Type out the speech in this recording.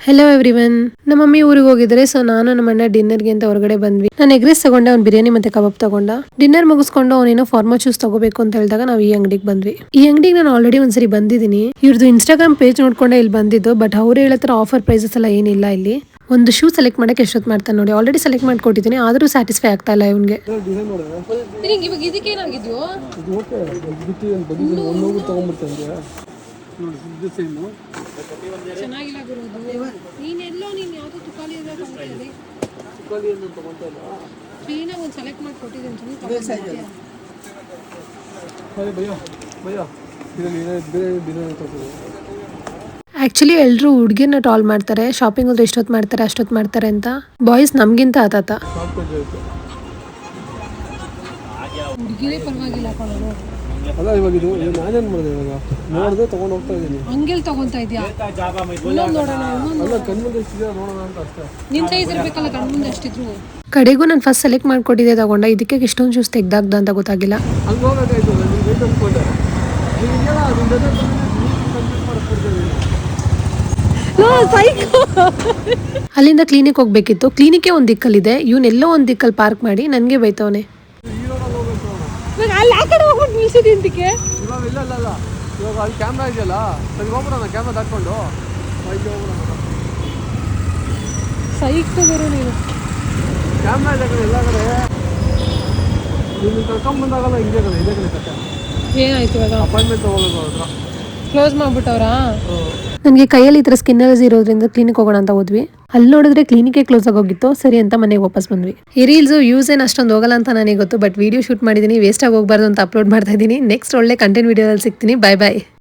Hello everyone. ನಮ್ಮ mummy ಊರಿಗೆ ಹೋಗಿದ್ರೆ ಸೊ ನಾನು ನಮ್ಮ ಅಣ್ಣ ಡಿನ್ನರ್ಗೆ ಅಂತ ಹೊರಗಡೆ ಬಂದ್ವಿ. ನಾನು ಎಗ್ ರೈಸ್ ತಗೊಂಡೆ, ಅವ್ನು ಬಿರಿಯಾನಿ ಮತ್ತೆ ಕಬಾಬ್ ತಗೊಂಡ. ಡಿನ್ನರ್ ಮುಗಿಸ್ಕೊಂಡು ಅವನೇನೋ ಫಾರ್ಮಲ್ ಶೂಸ್ ತಗೋಬೇಕು ಅಂತ ಹೇಳಿದಾಗ ನಾವು ಈ ಅಂಗಡಿಗೆ ಬಂದ್ವಿ. ಈ ಅಂಗಡಿಗೆ ನಾನು ಆಲ್ರೆಡಿ ಒಂದ್ಸರಿ ಬಂದಿದ್ದೀನಿ. ಇವ್ರದ್ದು ಇನ್ಸ್ಟಾಗ್ರಾಮ್ ಪೇಜ್ ನೋಡ್ಕೊಂಡೆ ಇಲ್ಲಿ ಬಂದಿದ್ದು. ಬಟ್ ಅವ್ರು ಹೇಳತ್ರ ಆಫರ್ ಪ್ರೈಸಸ್ ಎಲ್ಲ ಏನಿಲ್ಲ ಇಲ್ಲಿ. ಒಂದು ಶೂ ಸೆಲೆಕ್ಟ್ ಮಾಡಕ್ಕೆ ಎಷ್ಟೊತ್ತು ಮಾಡ್ತಾನೆ ನೋಡಿ. ಆಲ್ರೆಡಿ ಸೆಲೆಕ್ಟ್ ಮಾಡ್ಕೊಟ್ಟಿದ್ದೀನಿ, ಆದ್ರೂ ಸ್ಯಾಟಿಸ್ಫೈ ಆಗ್ತಾ ಇಲ್ಲ ಇವ್ನಿಗೆ. ಇವಾಗ ಇದಕ್ಕೆ ಏನಾಗಿದ್ಯೋ ಚೆನ್ನಾಗಿಲ್ಲ ಗುರುದು. ನೀನೆಲ್ಲೋ ನೀನು ಯಾವುದೋ ತುಕಾಲಿ ಇದೆ ತಗೊಂಡಿದ್ದೆ. ತುಕಾಲಿಯನ್ನು ತಗೊಂತಾ ಇಲ್ಲ. ಕ್ಲೀನಾಗಿ ಒಂದು ಸೆಲೆಕ್ಟ್ ಮಾಡಿ ಕೊಟ್ಟಿದ್ದೀನಿ ಸುಮ್ಮನೆ. ಅರೆ ಭಯ್ಯ ಭಯ್ಯ ಇದರಲ್ಲಿ ಬೇರೆ ಬೇರೆ ತಗೊಳ್ಳಿ. ಆಕ್ಚುಲಿ ಎಲ್ಲರೂ ಹುಡುಗಿರ್ನ ಟಾಲ್ ಮಾಡ್ತಾರೆ, ಶಾಪಿಂಗ್ ಹೋದ್ರೆ ಇಷ್ಟೊತ್ತು ಮಾಡ್ತಾರೆ ಅಷ್ಟೊತ್ತು ಮಾಡ್ತಾರೆ ಅಂತ. ಬಾಯ್ಸ್ ನಮ್ಗಿಂತ ಆತಾತ. ಹುಡುಗಿರೇ ಪರವಾಗಿಲ್ಲ ಕಣೋ. ಅಲ್ಲ ಇವಾಗ ಇದು ನಾನೇನು ಮಾಡಿದೆ, ಇವಾಗ ನೋಡಿದೆ ತೊಗೊಂಡು ಹೋಗ್ತಾ ಇದ್ದೀನಿ. ಹಂಗೆಲ್ಲಿ ತಗೊಂತಾ ಇದೆಯಾ? ಇನ್ನೊಂದು ನೋಡೋಣ, ಅಲ್ಲ ಕಣ್ಮುಂದೆ ಎಷ್ಟಿದೆ ನೋಡೋಣ ಅಂತ ಅಷ್ಟೇ. ನಿನ್ನ ಸೈಜ್ ಇರಬೇಕಲ್ಲ ಕಣ್ಮುಂದೆ ಅಷ್ಟಿದ್ರು. ಕಡೆಗೂ ನಾನು ಫಸ್ಟ್ ಸೆಲೆಕ್ಟ್ ಮಾಡ್ಕೊಟ್ಟಿದ್ದೆ ತಗೊಂಡ. ಇದಕ್ಕೆ ಇಷ್ಟೊಂದು ಶೂಸ್ ತೆಗ್ದಾಗ್ದ ಅಂತ ಗೊತ್ತಾಗಿಲ್ಲ. ಹಂಗೆ ಹೋಗೋಕ್ಕಾಯ್ತು, ನನಗೆ ಬೇಕು ಅಂದ್ಕೊಂಡೆ. ನೀವೆಲ್ಲ ನಿಮ್ಮ ಜೊತೆ ಕಂಪ್ಲೀಟ್ ಮಾಡಿಸ್ಕೊಡ್ತೀನಿ. ಅಲ್ಲಿಂದ ಕ್ಲಿನಿಕ್ ಹೋಗ್ಬೇಕಿತ್ತು. ಕ್ಲಿನಿಕ್ಕೆ ಒಂದು ದಿಕ್ಕಲ್ಲಿದೆ, ಇವನೆಲ್ಲೋ ಒಂದು ದಿಕ್ಕಲ್ಲಿ ಪಾರ್ಕ್ ಮಾಡಿ ನನಗೆ ಬೈತವನೆ. ಅಲ್ಲಿ ಆ ಕಡೆ ಹೋಗ್ಬಿಟ್ಟು ನಿಲ್ಸಿದಿ ಅಂತಿಕೆ. ಇವಾಗ ಇಲ್ಲ ಇಲ್ಲ ಇಲ್ಲ, ಇವಾಗ ಅಲ್ಲಿ ಕ್ಯಾಮ್ರಾ ಇದೆಯಲ್ಲ, ಸರಿ ಹೋಗ್ಬಿಡೋಣ. ಕ್ಯಾಮ್ರಾ ದಾಟ್ಕೊಂಡು ಬೈಕ್ ಹೋಗ್ಬಿಡೋಣ. ಸೈಕ್ ತಗೋರು ನೀನು. ಕ್ಯಾಮ್ರಾ ಇದೆ ಕಡೆ ಎಲ್ಲ ಕಡೆ. ನೀನು ಕರ್ಕೊಂಬಂದಾಗಲ್ಲ ಹಿಂಗೆ ಕಡೆ ಇದೇ ಕಡೆ ಕಟ್ಟೆ. ಏನಾಯ್ತು ಇವಾಗ? ಅಪಾಯಿಂಟ್ಮೆಂಟ್ ತೊಗೊಳ್ಳೋದು ಹತ್ರ ಕ್ಲೋಸ್ ಮಾಡ್ಬಿಟ್ಟವ್ರಾ? ನನಗೆ ಕೈಯಲ್ಲಿ ಈ ಥರ ಸ್ಕಿನ್ ಅಲರ್ಜಿ ಇರೋದ್ರಿಂದ ಕ್ಲಿನಿಕ್ ಹೋಗೋಣ ಅಂತ ಹೋದ್ವಿ. ಅಲ್ಲಿ ನೋಡಿದ್ರೆ ಕ್ಲಿನಿಕ್ ಕ್ಲೋಸ್ ಆಗೋಗಿತ್ತು. ಸರಿ ಅಂತ ಮನೆಗೆ ವಾಪಸ್ ಬಂದ್ವಿ. ಈ ರೀಲ್ಸ್ ಯೂಸ್ ಏನು ಅಷ್ಟೊಂದು ಹೋಗಲ್ಲ ಅಂತ ನನಗೆ ಗೊತ್ತು, ಬಟ್ ವಿಡಿಯೋ ಶೂಟ್ ಮಾಡಿದ್ದೀನಿ, ವೇಸ್ಟ್ ಆಗಿ ಹೋಗ್ಬಾರ್ದು ಅಂತ ಅಪ್ಲೋಡ್ ಮಾಡ್ತಾ ಇದ್ದೀನಿ. ನೆಕ್ಸ್ಟ್ ಒಳ್ಳೆ ಕಂಟೆಂಟ್ ವಿಡಿಯೋದಲ್ಲಿ ಸಿಗ್ತೀನಿ. ಬಾಯ್ ಬಾಯ್.